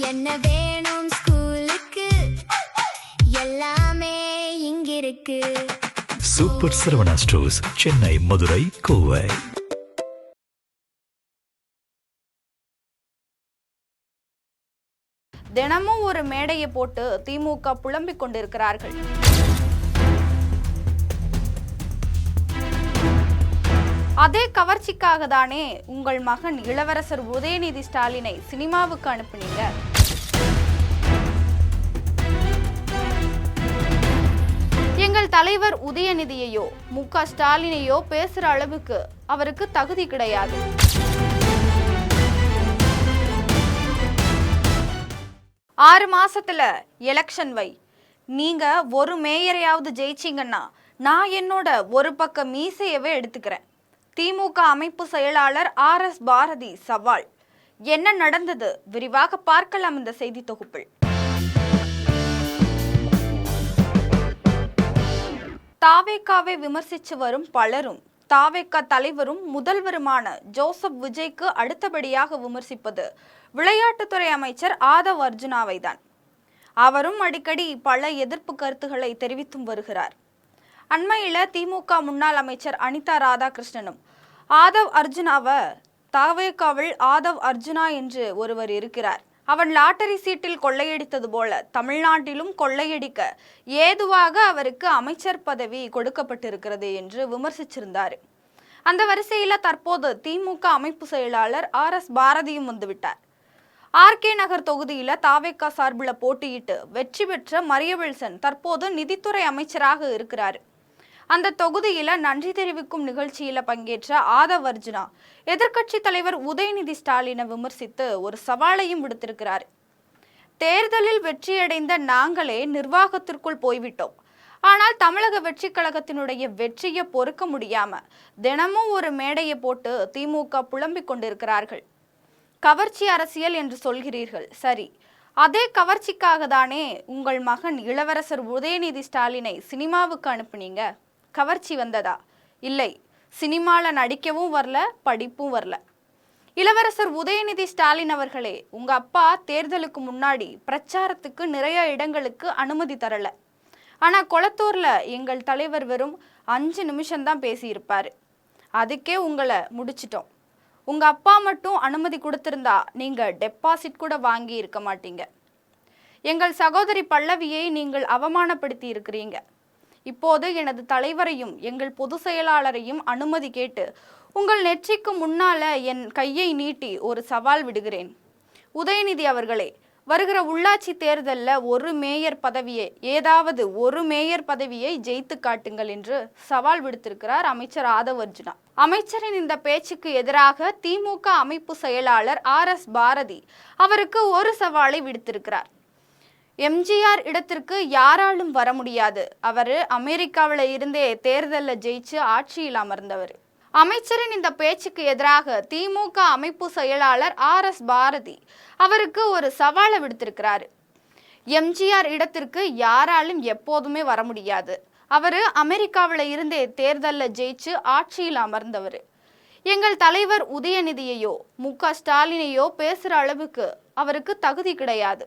என்ன வேணும் ஸ்கூலுக்கு எல்லாமே இங்கிருக்கு. Super Saravana stores, Chennai, Madurai, Kovai. தினமும் ஒரு மேடையை போட்டு திமுக புலம்பிக் கொண்டிருக்கிறார்கள். அதே கவர்ச்சிக்காக தானே உங்கள் மகன் இளவரசர் உதயநிதி ஸ்டாலினை சினிமாவுக்கு அனுப்புனீங்க. எங்கள் தலைவர் உதயநிதியையோ மு.க. ஸ்டாலினையோ பேசுற அளவுக்கு அவருக்கு தகுதி கிடையாது. ஆறு மாசத்துல எலெக்ஷன் வை, நீங்க ஒரு மேயரையாவது ஜெயிச்சிங்கன்னா நான் என்னோட ஒரு பக்க மீசையவே எடுத்துக்கிறேன். திமுக அமைப்பு செயலாளர் RS பாரதி சவால். என்ன நடந்தது விரிவாக பார்க்கலாம் இந்த செய்தி தொகுப்பில். தாவேகாவை விமர்சித்து வரும் பலரும் தாவேகா தலைவரும் முதல்வருமான ஜோசப் விஜய்க்கு அடுத்தபடியாக விமர்சிப்பது விளையாட்டுத்துறை அமைச்சர் ஆதவ் அர்ஜுனாவை தான். அவரும் அடிக்கடி பல எதிர்ப்பு கருத்துக்களை தெரிவித்தும் வருகிறார். அண்மையில திமுக முன்னாள் அமைச்சர் அனிதா ராதாகிருஷ்ணனும் ஆதவ் அர்ஜுனாவை தாவேகாவில் ஆதவ் அர்ஜுனா என்று ஒருவர் இருக்கிறார், அவன் லாட்டரி சீட்டில் கொள்ளையடித்தது போல தமிழ்நாட்டிலும் கொள்ளையடிக்க ஏதுவாக அவருக்கு அமைச்சர் பதவி கொடுக்கப்பட்டிருக்கிறது என்று விமர்சிச்சிருந்தார். அந்த வரிசையில தற்போது திமுக அமைப்பு செயலாளர் RS பாரதியும் வந்துவிட்டார். RK நகர் தொகுதியில தாவேகா சார்பில் போட்டியிட்டு வெற்றி பெற்ற மரியவில்சன் தற்போது நிதித்துறை அமைச்சராக இருக்கிறார். அந்த தொகுதியில நன்றி தெரிவிக்கும் நிகழ்ச்சியில பங்கேற்ற ஆதவ் அர்ஜுனா எதிர்க்கட்சி தலைவர் உதயநிதி ஸ்டாலினை விமர்சித்து ஒரு சவாலையும் விடுத்திருக்கிறார். தேர்தலில் வெற்றியடைந்த நாங்களே நிர்வாகத்திற்குள் போய்விட்டோம், ஆனால் தமிழக வெற்றி கழகத்தினுடைய வெற்றியை பொறுக்க முடியாம தினமும் ஒரு மேடையை போட்டு திமுக புலம்பிக் கொண்டிருக்கிறார்கள். கவர்ச்சி அரசியல் என்று சொல்கிறீர்கள், சரி, அதே கவர்ச்சிக்காக தானே உங்கள் மகன் இளவரசர் உதயநிதி ஸ்டாலினை சினிமாவுக்கு அனுப்புனீங்க. கவர்ச்சி வந்ததா? இல்லை, சினிமால நடிக்கவும் வரல, படிப்பும் வரல. இளவரசர் உதயநிதி ஸ்டாலின் அவர்களே, உங்க அப்பா தேர்தலுக்கு முன்னாடி பிரச்சாரத்துக்கு நிறைய இடங்களுக்கு அனுமதி தரல. ஆனா கொளத்தூர்ல எங்கள் தலைவர் வெறும் 5 நிமிஷம்தான் பேசியிருப்பாரு, அதுக்கே உங்களை முடிச்சிட்டோம். உங்க அப்பா மட்டும் அனுமதி கொடுத்திருந்தா நீங்க டெபாசிட் கூட வாங்கி இருக்க மாட்டீங்க. எங்கள் சகோதரி பல்லவியை நீங்கள் அவமானப்படுத்தி இருக்கிறீங்க. இப்போது எனது தலைவரையும் எங்கள் பொதுச் செயலாளரையும் அனுமதி கேட்டு உங்கள் நெற்றிக்கு முன்னால என் கையை நீட்டி ஒரு சவால் விடுகிறேன். உதயநிதி அவர்களே, வருகிற உள்ளாட்சி தேர்தலில் ஏதாவது ஒரு மேயர் பதவியை ஜெயித்து காட்டுங்கள் என்று சவால் விடுத்திருக்கிறார் அமைச்சர் ஆதவ் அர்ஜுனா. அமைச்சரின் இந்த பேச்சுக்கு எதிராக திமுக அமைப்பு செயலாளர் RS பாரதி அவருக்கு ஒரு சவாலை விடுத்திருக்கிறார். எம்ஜிஆர் இடத்திற்கு யாராலும் வர முடியாது, அவரு அமெரிக்காவில் இருந்தே தேர்தலில் ஜெயிச்சு ஆட்சியில் அமர்ந்தவர். அமைச்சரின் இந்த பேச்சுக்கு எதிராக திமுக அமைப்பு செயலாளர் RS பாரதி அவருக்கு ஒரு சவாலை விடுத்திருக்கிறாரு. எம்ஜிஆர் இடத்திற்கு யாராலும் எப்போதுமே வர முடியாது, அவரு அமெரிக்காவில் இருந்தே தேர்தலில் ஜெயிச்சு ஆட்சியில் அமர்ந்தவர். எங்கள் தலைவர் உதயநிதியையோ மு.க. ஸ்டாலினையோ பேசுற அளவுக்கு அவருக்கு தகுதி கிடையாது.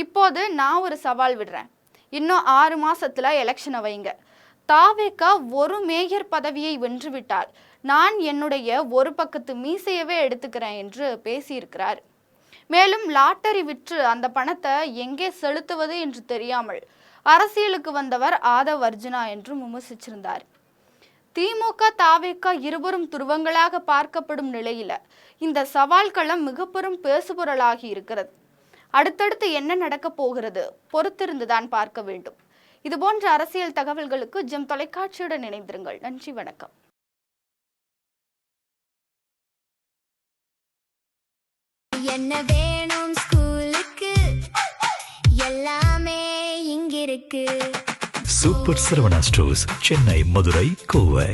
இப்போது நான் ஒரு சவால் விடுறேன், இன்னும் 6 மாசத்துல எலெக்ஷனை வைங்க. தாவேகா ஒரு மேயர் பதவியை வென்றுவிட்டால் நான் என்னுடைய ஒரு பக்கத்து மீசையவே எடுத்துக்கிறேன் என்று பேசியிருக்கிறார். மேலும் லாட்டரி விற்று அந்த பணத்தை எங்கே செலுத்துவது என்று தெரியாமல் அரசியலுக்கு வந்தவர் ஆதவ் அர்ஜுனா என்றும் விமர்சிச்சிருந்தார். திமுக தாவேகா இருவரும் துருவங்களாக பார்க்கப்படும் நிலையில இந்த சவால் களம் மிக பெரும் பேசுபொருளாகி இருக்கிறது. அடுத்தடுத்து என்ன நடக்க போகிறது பொறுத்திருந்துதான் பார்க்க வேண்டும். இது போன்ற அரசியல் தகவல்களுக்கு ஜெம் தொலைக்காட்சியுடன் இணைந்திருங்கள். நன்றி, வணக்கம். என்ன வேணும் ஸ்கூலுக்கு எல்லாமே இங்கிருக்கு. Super Saravana stores, Chennai, Madurai, Kovai.